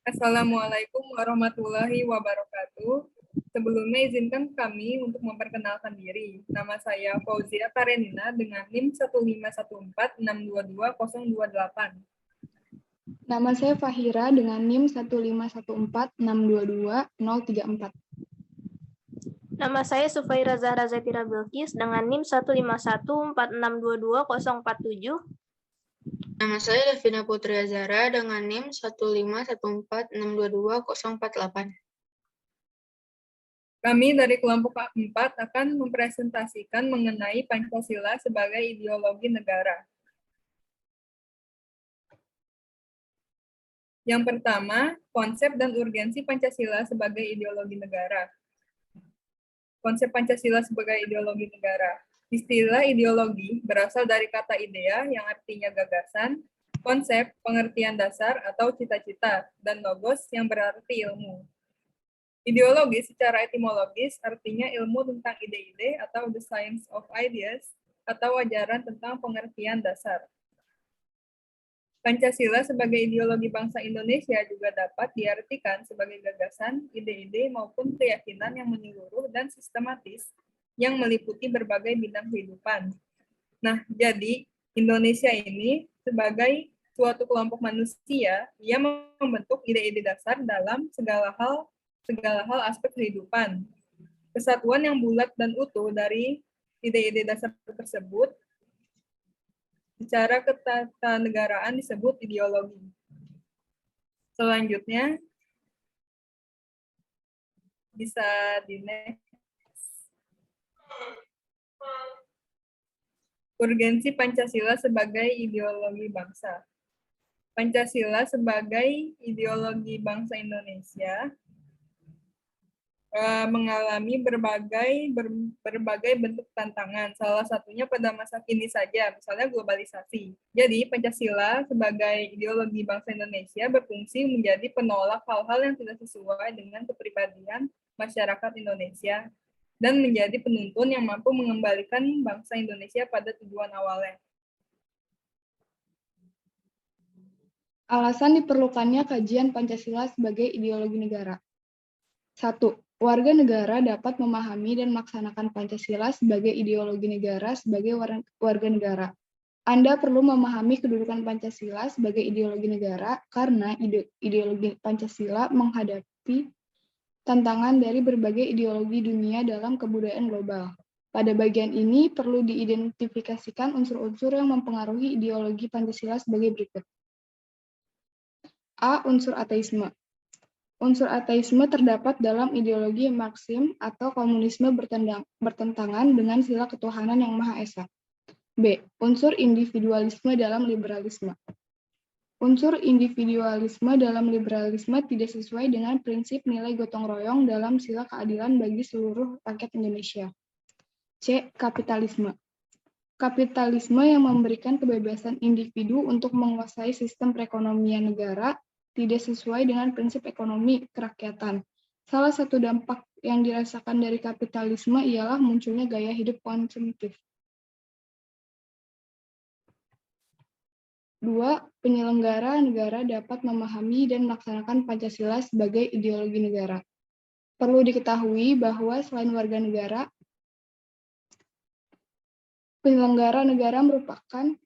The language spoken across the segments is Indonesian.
Assalamualaikum warahmatullahi wabarakatuh. Sebelumnya izinkan kami untuk memperkenalkan diri. Nama saya Fauzia Karenina dengan NIM 15146220028. Nama saya Fahira dengan NIM 15146222034. Nama saya Sufaira Zahra Zatira Bilqis dengan NIM 15146222047. Nama saya Davina Putri Azara dengan NIM 15146222048. Kami dari kelompok 4 akan mempresentasikan mengenai Pancasila sebagai ideologi negara. Yang pertama, konsep dan urgensi Pancasila sebagai ideologi negara. Konsep Pancasila sebagai ideologi negara. Istilah ideologi berasal dari kata idea yang artinya gagasan, konsep, pengertian dasar atau cita-cita, dan logos yang berarti ilmu. Ideologi secara etimologis artinya ilmu tentang ide-ide atau the science of ideas atau ajaran tentang pengertian dasar. Pancasila sebagai ideologi bangsa Indonesia juga dapat diartikan sebagai gagasan, ide-ide maupun keyakinan yang menyeluruh dan sistematis yang meliputi berbagai bidang kehidupan. Nah, jadi Indonesia ini sebagai suatu kelompok manusia, ia membentuk ide-ide dasar dalam segala hal aspek kehidupan. Kesatuan yang bulat dan utuh dari ide-ide dasar tersebut secara ketatanegaraan disebut ideologi. Selanjutnya, bisa di next. Urgensi Pancasila sebagai ideologi bangsa. Pancasila sebagai ideologi bangsa Indonesia mengalami berbagai bentuk tantangan. Salah satunya pada masa kini saja, misalnya globalisasi. Jadi, Pancasila sebagai ideologi bangsa Indonesia berfungsi menjadi penolak hal-hal yang tidak sesuai dengan kepribadian masyarakat Indonesia dan menjadi penuntun yang mampu mengembalikan bangsa Indonesia pada tujuan awalnya. Alasan diperlukannya kajian Pancasila sebagai ideologi negara. 1. Warga negara dapat memahami dan melaksanakan Pancasila sebagai ideologi negara sebagai warga negara. Anda perlu memahami kedudukan Pancasila sebagai ideologi negara karena ideologi Pancasila menghadapi tantangan dari berbagai ideologi dunia dalam kebudayaan global. Pada bagian ini perlu diidentifikasikan unsur-unsur yang mempengaruhi ideologi Pancasila sebagai berikut. A. Unsur ateisme. Unsur ateisme terdapat dalam ideologi Marxisme atau komunisme bertentangan dengan sila ketuhanan yang Maha Esa. B. Unsur individualisme dalam liberalisme. Unsur individualisme dalam liberalisme tidak sesuai dengan prinsip nilai gotong royong dalam sila keadilan bagi seluruh rakyat Indonesia. C. Kapitalisme. Kapitalisme yang memberikan kebebasan individu untuk menguasai sistem perekonomian negara tidak sesuai dengan prinsip ekonomi kerakyatan. Salah satu dampak yang dirasakan dari kapitalisme ialah munculnya gaya hidup konsumtif. 2. Penyelenggara negara dapat memahami dan melaksanakan Pancasila sebagai ideologi negara. Perlu diketahui bahwa selain warga negara, penyelenggara negara merupakan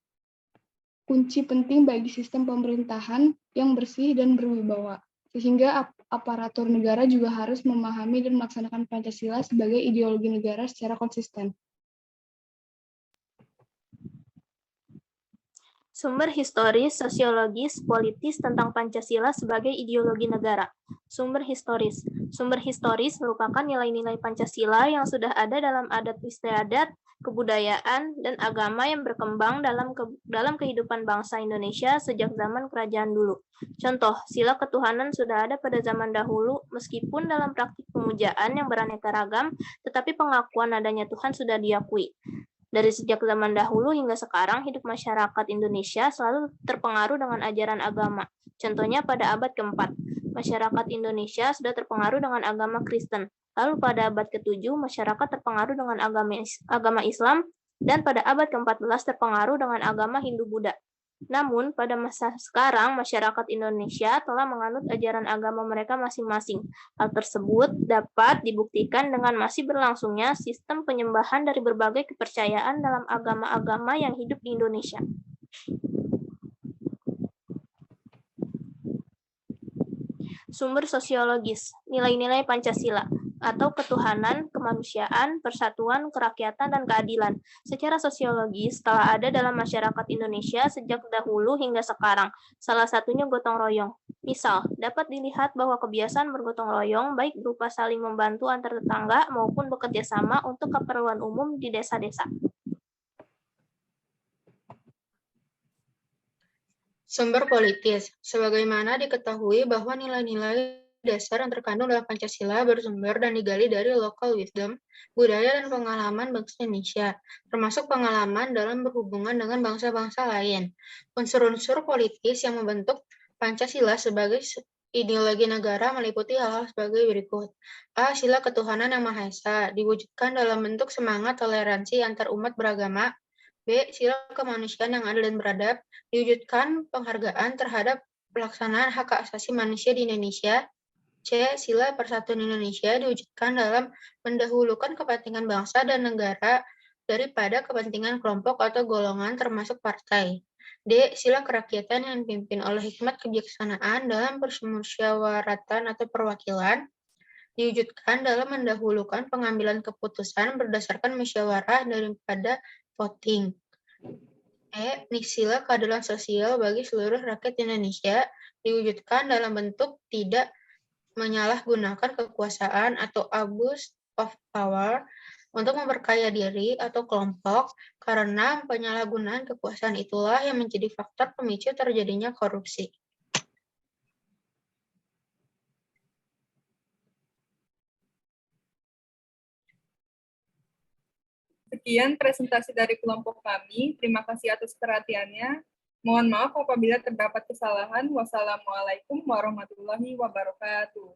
kunci penting bagi sistem pemerintahan yang bersih dan berwibawa, sehingga aparatur negara juga harus memahami dan melaksanakan Pancasila sebagai ideologi negara secara konsisten. Sumber historis, sosiologis, politis tentang Pancasila sebagai ideologi negara. Sumber historis. Sumber historis merupakan nilai-nilai Pancasila yang sudah ada dalam adat istiadat, kebudayaan, dan agama yang berkembang dalam kehidupan bangsa Indonesia sejak zaman kerajaan dulu. Contoh, sila ketuhanan sudah ada pada zaman dahulu, meskipun dalam praktik pemujaan yang beraneka ragam, tetapi pengakuan adanya Tuhan sudah diakui. Dari sejak zaman dahulu hingga sekarang, hidup masyarakat Indonesia selalu terpengaruh dengan ajaran agama. Contohnya pada abad ke-4, masyarakat Indonesia sudah terpengaruh dengan agama Kristen. Lalu pada abad ke-7, masyarakat terpengaruh dengan agama Islam, dan pada abad ke-14 terpengaruh dengan agama Hindu-Buddha. Namun, pada masa sekarang, masyarakat Indonesia telah menganut ajaran agama mereka masing-masing. Hal tersebut dapat dibuktikan dengan masih berlangsungnya sistem penyembahan dari berbagai kepercayaan dalam agama-agama yang hidup di Indonesia. Sumber sosiologis, nilai-nilai Pancasila, atau ketuhanan, kemanusiaan, persatuan, kerakyatan, dan keadilan. Secara sosiologis, telah ada dalam masyarakat Indonesia sejak dahulu hingga sekarang. Salah satunya gotong royong. Misal, dapat dilihat bahwa kebiasaan bergotong royong baik berupa saling membantu antar tetangga maupun bekerja sama untuk keperluan umum di desa-desa. Sumber politis. Sebagaimana diketahui bahwa nilai-nilai dasar yang terkandung dalam Pancasila bersumber dan digali dari local wisdom, budaya dan pengalaman bangsa Indonesia, termasuk pengalaman dalam berhubungan dengan bangsa-bangsa lain. Unsur-unsur politis yang membentuk Pancasila sebagai ideologi negara meliputi hal-hal sebagai berikut. A. Sila ketuhanan yang Maha Esa, diwujudkan dalam bentuk semangat toleransi antar umat beragama. B. Sila kemanusiaan yang adil dan beradab, diwujudkan penghargaan terhadap pelaksanaan hak asasi manusia di Indonesia. C. Sila persatuan Indonesia diwujudkan dalam mendahulukan kepentingan bangsa dan negara daripada kepentingan kelompok atau golongan termasuk partai. D. Sila kerakyatan yang dipimpin oleh hikmat kebijaksanaan dalam permusyawaratan atau perwakilan, diwujudkan dalam mendahulukan pengambilan keputusan berdasarkan musyawarah daripada voting. E. Sila keadilan sosial bagi seluruh rakyat Indonesia diwujudkan dalam bentuk tidak menyalahgunakan kekuasaan atau abuse of power untuk memperkaya diri atau kelompok, karena penyalahgunaan kekuasaan itulah yang menjadi faktor pemicu terjadinya korupsi. Sekian presentasi dari kelompok kami. Terima kasih atas perhatiannya. Mohon maaf apabila terdapat kesalahan. Wassalamualaikum warahmatullahi wabarakatuh.